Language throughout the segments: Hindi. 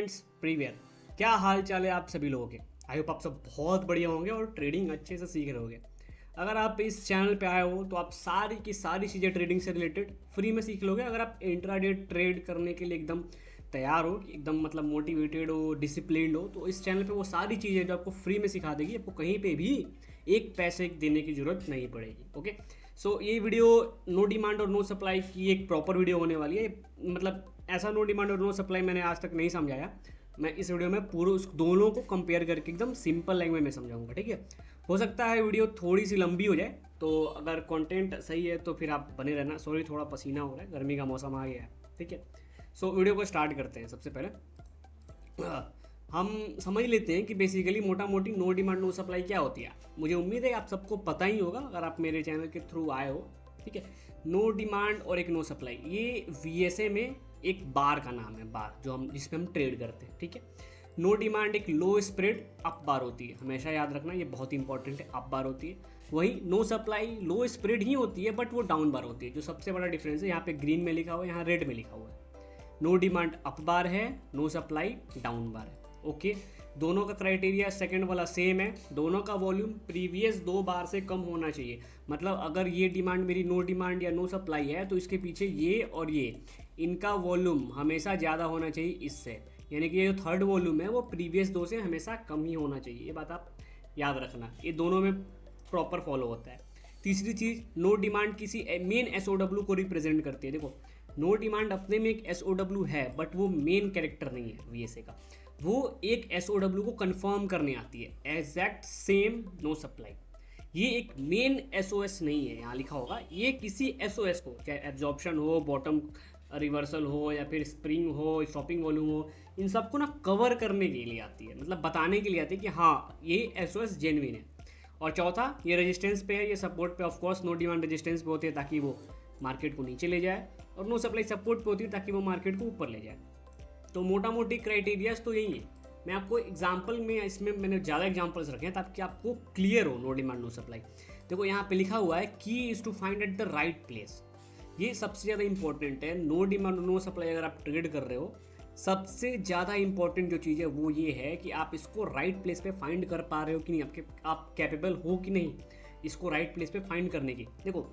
फ्रेंड्स, प्रीवियर क्या हाल चाल है आप सभी लोगों के। आई होप आप सब बहुत बढ़िया होंगे और ट्रेडिंग अच्छे से सीख रहे होंगे। अगर आप इस चैनल पे आए हो तो आप सारी की सारी चीज़ें ट्रेडिंग से रिलेटेड फ्री में सीख लोगे। अगर आप इंट्राडे ट्रेड करने के लिए एकदम तैयार हो, एकदम मतलब मोटिवेटेड हो, डिसिप्लिन्ड हो, तो इस चैनल पे वो सारी चीज़ें जो आपको फ्री में सिखा देगी, आपको कहीं पे भी एक पैसे देने की ज़रूरत नहीं पड़ेगी। ओके, सो ये वीडियो नो डिमांड और नो सप्लाई की एक प्रॉपर वीडियो होने वाली है। मतलब ऐसा नो डिमांड और नो सप्लाई मैंने आज तक नहीं समझाया। मैं इस वीडियो में पूरे उस दोनों को कंपेयर करके एकदम सिंपल लैंग्वेज में समझाऊंगा। ठीक है, हो सकता है वीडियो थोड़ी सी लंबी हो जाए, तो अगर कंटेंट सही है तो फिर आप बने रहना। सॉरी, थोड़ा पसीना हो रहा है, गर्मी का मौसम आ गया है। ठीक है, सो वीडियो को स्टार्ट करते हैं। सबसे पहले हम समझ लेते हैं कि बेसिकली मोटा मोटी नो डिमांड नो सप्लाई क्या होती है। मुझे उम्मीद है आप सबको पता ही होगा अगर आप मेरे चैनल के थ्रू आए हो। ठीक है, नो डिमांड और एक नो सप्लाई, ये वीएसए में एक बार का नाम है, बार जो हम जिसमें हम ट्रेड करते हैं। ठीक है, नो डिमांड एक लो स्प्रेड अप बार होती है, हमेशा याद रखना, ये बहुत इंपॉर्टेंट है, अप बार होती है। वही नो सप्लाई लो स्प्रेड ही होती है बट वो डाउन बार होती है। जो सबसे बड़ा डिफरेंस है, यहाँ पे ग्रीन में लिखा हुआ है, यहाँ रेड में लिखा हुआ है। नो डिमांड अप बार है, नो सप्लाई डाउन बार है। ओके, दोनों का क्राइटेरिया सेकंड वाला सेम है, दोनों का वॉल्यूम प्रीवियस 2 बार से कम होना चाहिए। मतलब अगर ये डिमांड मेरी नो डिमांड या नो सप्लाई है तो इसके पीछे ये और ये, इनका वॉल्यूम हमेशा ज़्यादा होना चाहिए इससे, यानी कि ये जो थर्ड वॉल्यूम है वो प्रीवियस 2 से हमेशा कम ही होना चाहिए। ये बात आप याद रखना, ये दोनों में प्रॉपर फॉलो होता है। तीसरी चीज़, नो डिमांड किसी मेन एसओडब्ल्यू को रिप्रेजेंट करती है। देखो, नो डिमांड अपने में एक एसओडब्ल्यू है बट वो मेन कैरेक्टर नहीं है वीएसए का, वो एक एसओडब्ल्यू को कंफर्म करने आती है। एग्जैक्ट सेम नो सप्लाई, ये एक मेन एसओएस नहीं है, यहाँ लिखा होगा ये किसी एसओएस को, चाहे एब्जॉर्प्शन हो, बॉटम रिवर्सल हो, या फिर स्प्रिंग हो, शॉपिंग वॉल्यूम हो, इन सबको ना कवर करने के लिए आती है, मतलब बताने के लिए आती है कि हाँ ये एसओएस जेन्युइन है। और चौथा, ये रेजिस्टेंस पे है, ये सपोर्ट पे, ऑफकोर्स नो डिमांड रेजिस्टेंस पे होती है ताकि वो मार्केट को नीचे ले जाए, और नो सप्लाई सपोर्ट पे होती है ताकि वो मार्केट को ऊपर ले जाए। तो मोटा मोटी क्राइटेरियाज तो यही है। मैं आपको एग्जांपल में, इसमें मैंने ज़्यादा एग्जांपल्स रखे हैं ताकि आपको क्लियर हो नो डिमांड नो सप्लाई। देखो यहाँ पे लिखा हुआ है key is to find at the right place, ये सबसे ज़्यादा इंपॉर्टेंट है। नो डिमांड नो सप्लाई अगर आप ट्रेड कर रहे हो, सबसे ज़्यादा इंपॉर्टेंट जो चीज़ है वो ये है कि आप इसको राइट प्लेस पे फाइंड कर पा रहे हो कि नहीं, आप कैपेबल हो कि नहीं इसको राइट प्लेस पे फाइंड करने की। देखो,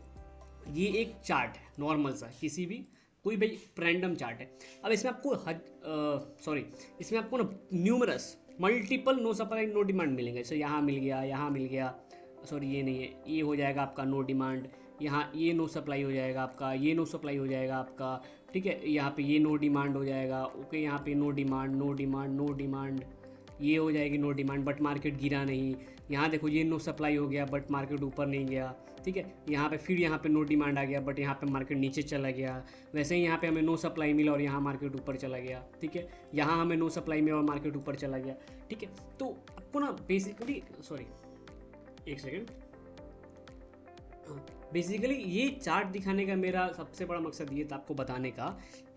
ये एक चार्ट है नॉर्मल सा, किसी भी कोई भाई रैंडम चार्ट है। अब इसमें आपको इसमें आपको ना numerous multiple no supply no demand मिलेंगे। जैसे यहाँ मिल गया, यहाँ मिल गया, सॉरी ये नहीं है, ये हो जाएगा आपका नो डिमांड, यहाँ ये नो सप्लाई हो जाएगा आपका, ये नो सप्लाई हो जाएगा आपका। ठीक है, यहाँ पे ये नो डिमांड हो जाएगा। ओके, यहाँ पे no demand no demand no demand, ये हो जाएगी नो डिमांड बट मार्केट गिरा नहीं। यहाँ देखो ये नो सप्लाई हो गया बट मार्केट ऊपर नहीं गया। ठीक है, यहाँ पे फिर यहाँ पे नो डिमांड आ गया बट यहाँ पे मार्केट नीचे चला गया। वैसे ही यहाँ पे हमें नो सप्लाई मिला और यहाँ मार्केट ऊपर चला गया। ठीक है, यहाँ हमें नो सप्लाई मिला और मार्केट ऊपर चला गया। ठीक है, तो आपको ना बेसिकली, सॉरी एक सेकेंड, बेसिकली ये चार्ट दिखाने का मेरा सबसे बड़ा मकसद ये था आपको बताने का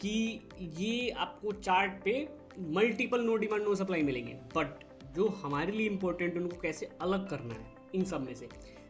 कि ये आपको चार्ट पे multiple no demand no supply मिलेंगे, बट जो हमारे लिए इंपॉर्टेंट है उनको कैसे अलग करना है, इन सब में से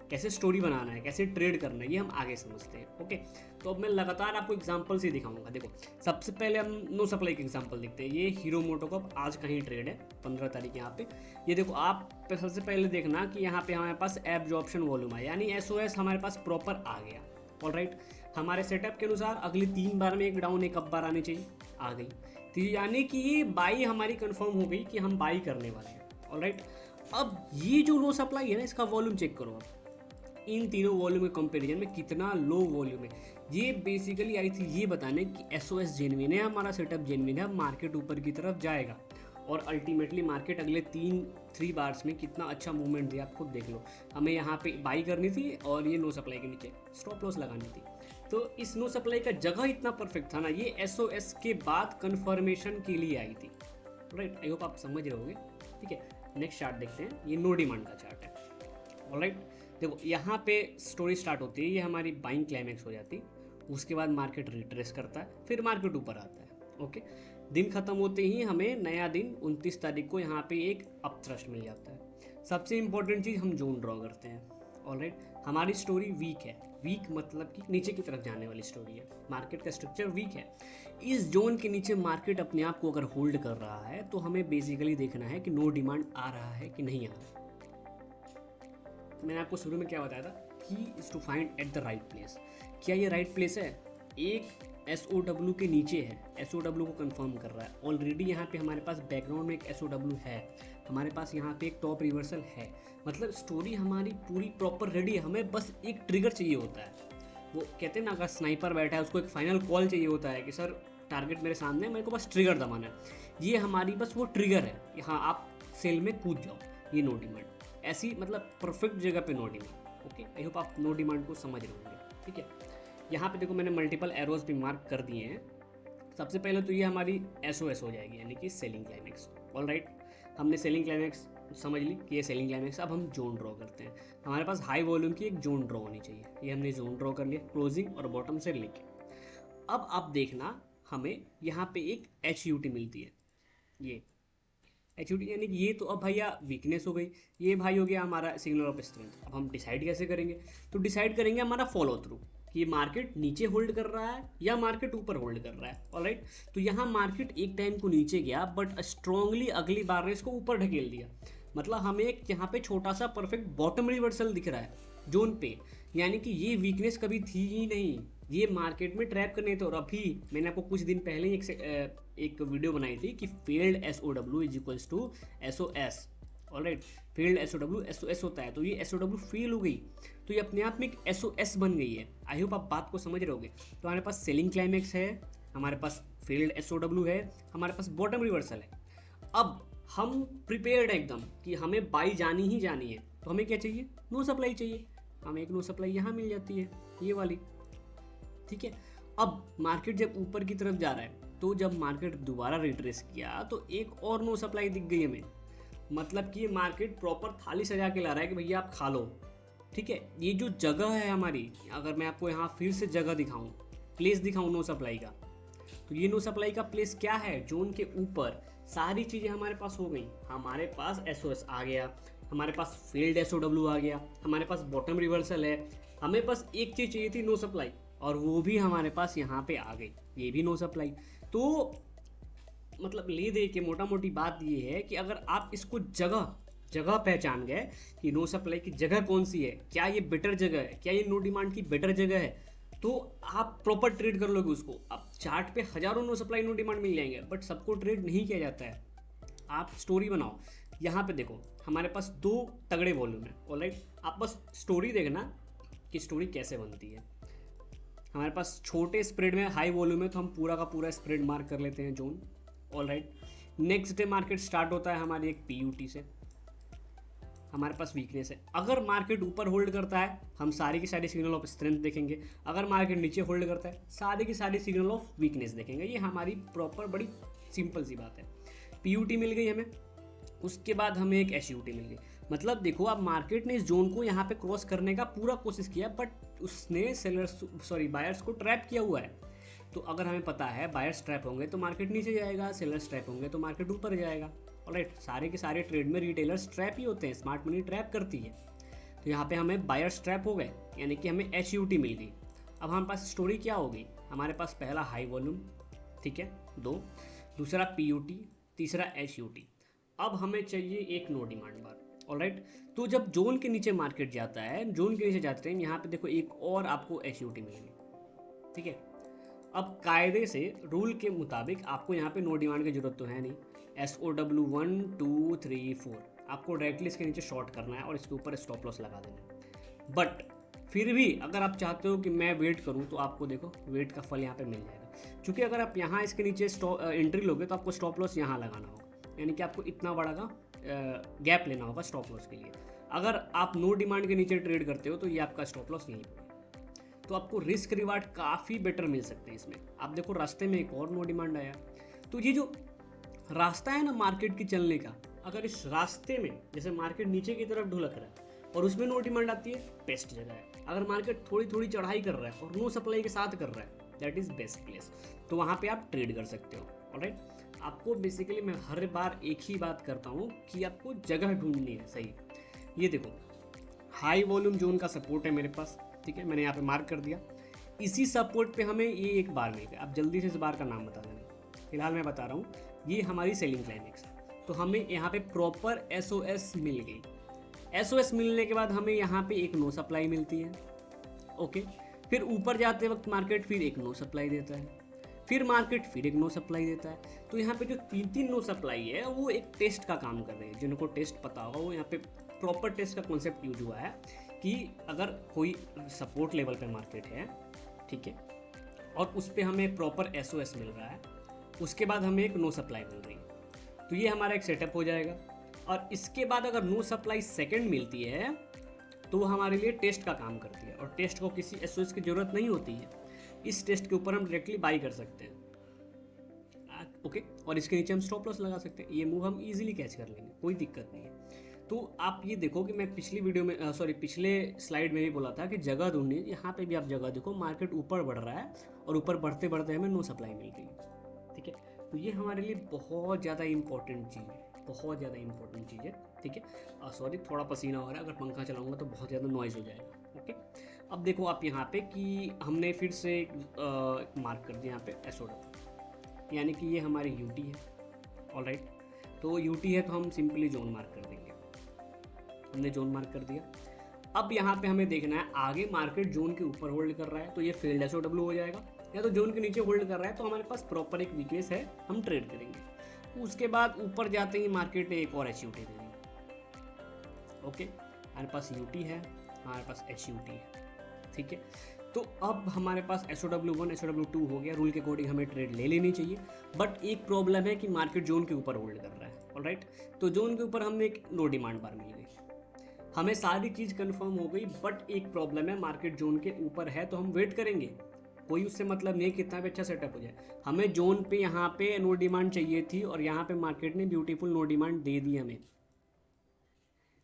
कैसे स्टोरी बनाना है, कैसे ट्रेड करना है, ये हम आगे समझते हैं। ओके, तो अब मैं लगातार आपको एग्जांपल से दिखाऊंगा। देखो, सबसे पहले हम नो सप्लाई के एग्जांपल देखते हैं। ये हीरो मोटोकॉर्प आज का ही ट्रेड है, 15 तारीख यहाँ पे। ये देखो, आप सबसे पहले देखना कि यहाँ पे हमारे पास एब्जॉर्प्शन वॉल्यूम है, यानी एसओएस हमारे पास प्रॉपर आ गया। ऑलराइट, हमारे सेटअप के अनुसार अगली 3 बार में एक डाउन एक अप बार आनी चाहिए, आ गई। तो यानी कि ये बाई हमारी कंफर्म हो गई कि हम बाई करने वाले हैं। ऑलराइट, अब ये जो लो सप्लाई है ना, इसका वॉल्यूम चेक करो आप, इन तीनों वॉल्यूम के कंपैरिजन में कितना लो वॉल्यूम है। ये बेसिकली आई थी ये बताने कि एसओएस जेन्युइन है, हमारा सेटअप जेन्युइन है, मार्केट ऊपर की तरफ जाएगा और अल्टीमेटली मार्केट अगले 3 बार्स में कितना अच्छा मूवमेंट दिया आप खुद देख लो। हमें यहाँ पे बाई करनी थी और ये नो सप्लाई के नीचे स्टॉप लॉस लगानी थी। तो इस नो सप्लाई का जगह इतना परफेक्ट था ना, ये एसओएस के बाद कन्फर्मेशन के लिए आई थी। राइट, आई होप आप समझ रहे होगे। ठीक है, नेक्स्ट चार्ट देखते हैं, ये नो डिमांड का चार्ट है। ऑलराइट, देखो यहाँ पे स्टोरी स्टार्ट होती है, ये हमारी बाइंग क्लाइमैक्स हो जाती है, उसके बाद मार्केट रिट्रेस करता है, फिर मार्केट ऊपर आता है। ओके, दिन खत्म होते ही हमें नया दिन 29 तारीख को यहाँ पे एक अपथ्रस्ट मिल जाता है। सबसे इंपॉर्टेंट चीज़, हम जोन ड्रॉ करते हैं। ऑलराइट, हमारी स्टोरी वीक है, वीक मतलब कि नीचे की तरफ जाने वाली स्टोरी है, मार्केट का स्ट्रक्चर वीक है। इस जोन के नीचे मार्केट अपने आप को अगर होल्ड कर रहा है तो हमें बेसिकली देखना है कि नो डिमांड आ रहा है कि नहीं आ रहा है। मैंने आपको शुरू में क्या बताया था, key is to find at the right place. क्या ये राइट प्लेस है? एक SOW के नीचे है, SOW को कंफर्म कर रहा है। ऑलरेडी यहाँ पे हमारे पास बैकग्राउंड में एक SOW है, हमारे पास यहाँ पे एक टॉप रिवर्सल है, मतलब स्टोरी हमारी पूरी प्रॉपर रेडी है। हमें बस एक ट्रिगर चाहिए होता है। वो कहते हैं ना, अगर स्नाइपर बैठा है उसको एक फाइनल कॉल चाहिए होता है कि सर टारगेट मेरे सामने है, मेरे को बस ट्रिगर दबाना है। ये हमारी बस वो ट्रिगर है, यहाँ आप सेल में कूद जाओ, ये नो डिमांड। ऐसी मतलब परफेक्ट जगह पे no demand. Okay, I hope आप नो डिमांड को समझ रहे होंगे। ठीक है, यहाँ पे देखो मैंने मल्टीपल एरोज भी मार्क कर दिए हैं। सबसे पहले तो ये हमारी SOS हो जाएगी, यानी कि सेलिंग क्लाइमेक्स। ऑलराइट, हमने सेलिंग क्लाइमेक्स समझ ली कि ये सेलिंग क्लाइमेक्स। अब हम जोन ड्रॉ करते हैं। हमारे पास हाई वॉल्यूम की एक जोन ड्रॉ होनी चाहिए, ये हमने जोन ड्रॉ कर लिया क्लोजिंग और बॉटम से लेके। अब आप देखना, हमें यहाँ पे एक HUT मिलती है, ये HUT यानी कि ये तो अब भैया वीकनेस हो गई, ये भाई हो गया हमारा सिग्नल ऑफ स्ट्रेंथ। अब हम डिसाइड कैसे करेंगे? तो डिसाइड करेंगे हमारा फॉलो थ्रू, कि ये मार्केट नीचे होल्ड कर रहा है या मार्केट ऊपर होल्ड कर रहा है। ऑलराइट, तो यहाँ मार्केट एक टाइम को नीचे गया बट स्ट्रांगली अगली बार ने इसको ऊपर ढकेल दिया। मतलब हमें एक यहाँ पे छोटा सा परफेक्ट बॉटम रिवर्सल दिख रहा है जोन पे, यानी कि ये वीकनेस कभी थी ही नहीं, ये मार्केट में ट्रैप करने थे। और अभी मैंने आपको कुछ दिन पहले ही एक वीडियो बनाई थी कि failed SOW is equals to SOS। Alright, failed SOW SOS होता है, तो ये SOW फेल हो गई, तो ये अपने आप में एक SOS बन गई है। आई होप आप बात को समझ रहे होगे। तो हमारे पास सेलिंग क्लाइमेक्स है, हमारे पास फेल्ड SOW है, हमारे पास बॉटम रिवर्सल है। अब हम प्रिपेयर्ड है एकदम कि हमें बाई जानी ही जानी है। तो हमें क्या चाहिए? नो सप्लाई चाहिए। हमें एक नो सप्लाई यहाँ मिल जाती है, ये वाली। ठीक है, अब मार्केट जब ऊपर की तरफ जा रहा है, तो जब मार्केट दोबारा रिट्रेस किया तो एक और नो सप्लाई दिख गई हमें। मतलब कि ये मार्केट प्रॉपर थाली सजा के ला रहा है कि भैया आप खा लो। ठीक है, ये जो जगह है हमारी, अगर मैं आपको यहाँ फिर से जगह दिखाऊं, प्लेस दिखाऊं नो सप्लाई का, तो ये नो सप्लाई का प्लेस क्या है? जोन के ऊपर सारी चीज़ें हमारे पास हो गई। हमारे पास SOS आ गया, हमारे पास फेल्ड SOW आ गया, हमारे पास बॉटम रिवर्सल है। हमें बस एक चीज़ चाहिए थी, नो सप्लाई, और वो भी हमारे पास यहाँ पे आ गई, ये भी नो सप्लाई। तो मतलब ले दे के मोटा मोटी बात ये है कि अगर आप इसको जगह पहचान गए कि नो सप्लाई की जगह कौन सी है, क्या ये बेटर जगह है, क्या ये नो डिमांड की बेटर जगह है, तो आप प्रॉपर ट्रेड कर लोगे उसको। अब चार्ट पे हजारों नो सप्लाई नो डिमांड मिल जाएंगे, बट सबको ट्रेड नहीं किया जाता है। आप स्टोरी बनाओ। यहाँ पे देखो हमारे पास 2 तगड़े वॉल्यूम है। ऑलराइट, आप बस स्टोरी देखना कि स्टोरी कैसे बनती है। हमारे पास छोटे स्प्रेड में हाई वॉल्यूम है, तो हम पूरा का पूरा स्प्रेड मार्क कर लेते हैं zone. Alright, next day market start होता है हमारी एक PUT से। हमारे पास वीकनेस है, अगर मार्केट ऊपर होल्ड करता है हम सारी की सारी सिग्नल ऑफ स्ट्रेंथ देखेंगे, अगर मार्केट नीचे होल्ड करता है सारी की सारी सिग्नल ऑफ वीकनेस देखेंगे। ये हमारी प्रॉपर बड़ी सिंपल सी बात है। PUT मिल गई हमें, उसके बाद हमें एक SUT मिल गई। मतलब देखो, अब मार्केट ने इस जोन को यहाँ पे क्रॉस करने का पूरा कोशिश किया, बट उसने बायर्स को ट्रैप किया हुआ है। तो अगर हमें पता है बायर्स ट्रैप होंगे तो मार्केट नीचे जाएगा, सेलर्स ट्रैप होंगे तो मार्केट ऊपर जाएगा। ऑलराइट, सारे के सारे ट्रेड में रिटेलर्स ट्रैप ही होते हैं, स्मार्ट मनी ट्रैप करती है। तो यहाँ पे हमें बायर्स ट्रैप हो गए, यानी कि हमें HUT मिल गई। अब हमारे पास स्टोरी क्या होगी? हमारे पास पहला हाई वॉल्यूम, ठीक है, 2, दूसरा PUT, तीसरा HUT। अब हमें चाहिए एक नो डिमांड बार। ऑलराइट, तो जब जोन के नीचे मार्केट जाता है, जोन के नीचे जाते हैं, यहाँ पे देखो एक और आपको HUT मिलेगी। ठीक है, अब कायदे से रूल के मुताबिक आपको यहाँ पे नो डिमांड की जरूरत तो है नहीं। SOW 1 2 3 4 आपको डायरेक्टली इसके नीचे शॉर्ट करना है और इसके ऊपर स्टॉप लॉस लगा देना है। बट फिर भी अगर आप चाहते हो कि मैं वेट करूं, तो आपको देखो वेट का फल यहाँ पे मिल जाएगा। क्योंकि अगर आप यहाँ इसके नीचे एंट्री लोगे तो आपको स्टॉप लॉस यहाँ लगाना होगा, यानी कि आपको इतना बड़ा का गैप लेना होगा स्टॉप लॉस के लिए। अगर आप नो डिमांड के नीचे ट्रेड करते हो तो ये आपका स्टॉप लॉस यहीं पर, तो आपको रिस्क रिवार्ड काफ़ी बेटर मिल सकते हैं इसमें। आप देखो रास्ते में एक और नो डिमांड आया, तो ये जो रास्ता है ना मार्केट की चलने का, अगर इस रास्ते में जैसे मार्केट नीचे की तरफ ढुलक रहा है और उसमें नो डिमांड आती है, बेस्ट जगह है। अगर मार्केट थोड़ी थोड़ी चढ़ाई कर रहा है और नो सप्लाई के साथ कर रहा है, दैट इज़ बेस्ट प्लेस, तो वहाँ पे आप ट्रेड कर सकते हो। ऑलराइट, आपको बेसिकली मैं हर बार एक ही बात करता हूँ कि आपको जगह ढूंढनी है सही। ये देखो हाई वॉल्यूम जोन का सपोर्ट है मेरे पास, ठीक है, मैंने यहाँ पे मार्क कर दिया। इसी सपोर्ट पे हमें ये एक बार मिल गया। अब जल्दी से इस बार का नाम बता देना, फिलहाल मैं बता रहा हूँ, ये हमारी सेलिंग क्लाइमेक्स। तो हमें यहाँ पे प्रॉपर एसओएस मिल गई। एसओएस मिलने के बाद हमें यहाँ पे एक नो सप्लाई मिलती है, ओके। फिर ऊपर जाते वक्त मार्केट फिर एक नो सप्लाई देता है, फिर मार्केट फिर एक नो सप्लाई देता है। तो यहाँ पे जो तीन नो सप्लाई है वो एक टेस्ट का काम कर रहे हैं। जिनको टेस्ट पता होगा वो यहाँ पे प्रॉपर टेस्ट का कॉन्सेप्ट यूज हुआ है कि अगर कोई सपोर्ट लेवल पे मार्केट है, ठीक है, और उस पर हमें प्रॉपर एसओएस मिल रहा है, उसके बाद हमें एक नो सप्लाई मिल रही है, तो ये हमारा एक सेटअप हो जाएगा। और इसके बाद अगर नो सप्लाई सेकंड मिलती है तो वो हमारे लिए टेस्ट का काम करती है, और टेस्ट को किसी एसओएस की ज़रूरत नहीं होती है। इस टेस्ट के ऊपर हम डायरेक्टली बाई कर सकते हैं, ओके, और इसके नीचे हम स्टॉप लॉस लगा सकते हैं। ये मूव हम इजीली कैच कर लेंगे, कोई दिक्कत नहीं है। तो आप ये देखो कि मैं पिछली वीडियो में पिछले स्लाइड में भी बोला था कि जगह ढूंढनी है। यहाँ पे भी आप जगह देखो, मार्केट ऊपर बढ़ रहा है और ऊपर बढ़ते बढ़ते हमें नो सप्लाई मिल गई, ठीक है। तो ये हमारे लिए बहुत ज़्यादा इंपॉर्टेंट चीज़ है, बहुत ज़्यादा इंपॉर्टेंट चीज़ है, ठीक है। सॉरी, थोड़ा पसीना हो रहा है, अगर पंखा चलाऊंगा तो बहुत ज़्यादा नॉइज़ हो जाएगा, ओके। अब देखो आप यहाँ पे कि हमने फिर से मार्क कर दिया यहाँ पे एसओडब्ल्यू, यानी कि ये हमारी यूटी है, ऑलराइट। तो यूटी है तो हम सिंपली जोन मार्क कर देंगे। हमने जोन मार्क कर दिया। अब यहाँ पे हमें देखना है आगे मार्केट जोन के ऊपर होल्ड कर रहा है तो ये फेल्ड एसओडब्ल्यू हो जाएगा, या तो जोन के नीचे होल्ड कर रहा है तो हमारे पास प्रॉपर एक वीकनेस है, हम ट्रेड करेंगे। उसके बाद ऊपर जाते ही मार्केट एक और एच यूटी देगी, ओके। हमारे पास यूटी है, हमारे पास एच यूटी है, ठीक है। तो अब हमारे पास SOW1 SOW2 हो गया। रूल के अकॉर्डिंग हमें ट्रेड ले लेनी चाहिए, बट एक प्रॉब्लम है कि मार्केट जोन के ऊपर होल्ड कर रहा है, ऑलराइट। तो जोन के ऊपर हमें एक नो डिमांड बार मिल गई, हमें सारी चीज़ कंफर्म हो गई, बट एक प्रॉब्लम है, मार्केट जोन के ऊपर है तो हम वेट करेंगे। कोई उससे मतलब नहीं कितना भी अच्छा सेटअप हो जाए, हमें जोन पे यहाँ पे नो डिमांड चाहिए थी और यहाँ पे मार्केट ने ब्यूटीफुल नो डिमांड दे दी हमें।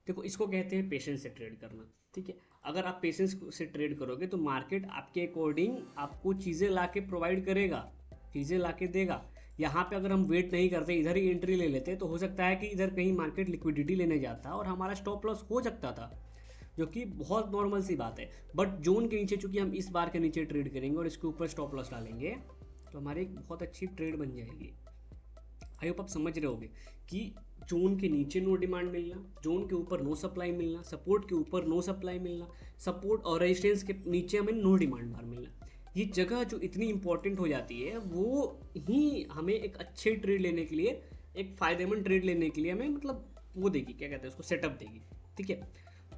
देखो इसको कहते हैं पेशेंस से ट्रेड करना, ठीक है। अगर आप पेशेंस से ट्रेड करोगे तो मार्केट आपके अकॉर्डिंग आपको चीज़ें ला के प्रोवाइड करेगा, चीज़ें ला के देगा। यहाँ पे अगर हम वेट नहीं करते, इधर ही एंट्री ले लेते, तो हो सकता है कि इधर कहीं मार्केट लिक्विडिटी लेने जाता और हमारा स्टॉप लॉस हो सकता था, जो कि बहुत नॉर्मल सी बात है। बट जोन के नीचे चूंकि हम इस बार के नीचे ट्रेड करेंगे और इसके ऊपर स्टॉप लॉस डालेंगे तो हमारी एक बहुत अच्छी ट्रेड बन जाएगी। आई होप आप समझ रहे होगे कि जोन के नीचे नो डिमांड मिलना, जोन के ऊपर नो सप्लाई मिलना, सपोर्ट के ऊपर नो सप्लाई मिलना, सपोर्ट और रेजिस्टेंस के नीचे हमें नो डिमांड बार मिलना, ये जगह जो इतनी इंपॉर्टेंट हो जाती है वो ही हमें एक अच्छे ट्रेड लेने के लिए, एक फ़ायदेमंद ट्रेड लेने के लिए हमें मतलब वो देगी, क्या कहते हैं उसको, सेटअप देगी, ठीक है।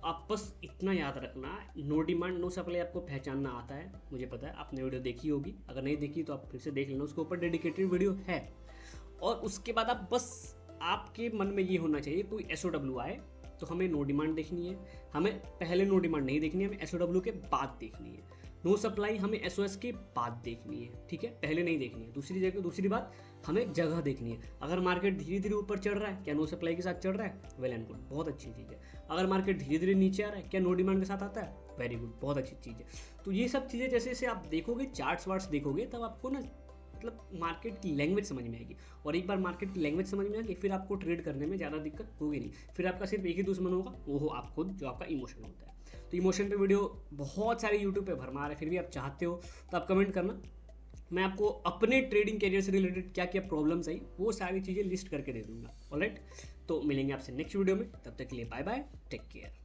आप बस इतना याद रखना, नो डिमांड नो सप्लाई आपको पहचानना आता है, मुझे पता है, आपने वीडियो देखी होगी, अगर नहीं देखी तो आप फिर से देख लेना, उसके ऊपर डेडिकेटेड वीडियो है। और उसके बाद आप बस आपके मन में ये होना चाहिए कोई SOW आए तो हमें नो डिमांड देखनी है, हमें पहले नो डिमांड नहीं देखनी है, हमें SOW के बाद देखनी है। नो सप्लाई हमें SOS के बाद देखनी है, ठीक है, पहले नहीं देखनी है। दूसरी बात हमें जगह देखनी है। अगर मार्केट धीरे धीरे ऊपर चढ़ रहा है, क्या नो सप्लाई के साथ चढ़ रहा है, वेल एंड गुड, बहुत अच्छी चीज़ है। अगर मार्केट धीरे धीरे नीचे आ रहा है, क्या नो डिमांड के साथ आता है, वेरी गुड, बहुत अच्छी चीज़ है। तो ये सब चीज़ें जैसे जैसे आप देखोगे, चार्ट्स वार्ट्स देखोगे, तब आपको ना मतलब मार्केट की लैंग्वेज समझ में आएगी, और एक बार मार्केट की लैंग्वेज समझ में आ गई फिर आपको ट्रेड करने में ज़्यादा दिक्कत होगी नहीं। फिर आपका सिर्फ एक ही दुश्मन होगा, वो हो आप खुद, जो आपका इमोशन होता है। तो इमोशन पे वीडियो बहुत सारे यूट्यूब पे भरमार है, फिर भी आप चाहते हो तो आप कमेंट करना, मैं आपको अपने ट्रेडिंग कैरियर से रिलेटेड क्या क्या प्रॉब्लम्स आई वो सारी चीज़ें लिस्ट करके दे दूंगा, ऑलराइट। तो मिलेंगे आपसे नेक्स्ट वीडियो में, तब तक के लिए बाय बाय, टेक केयर।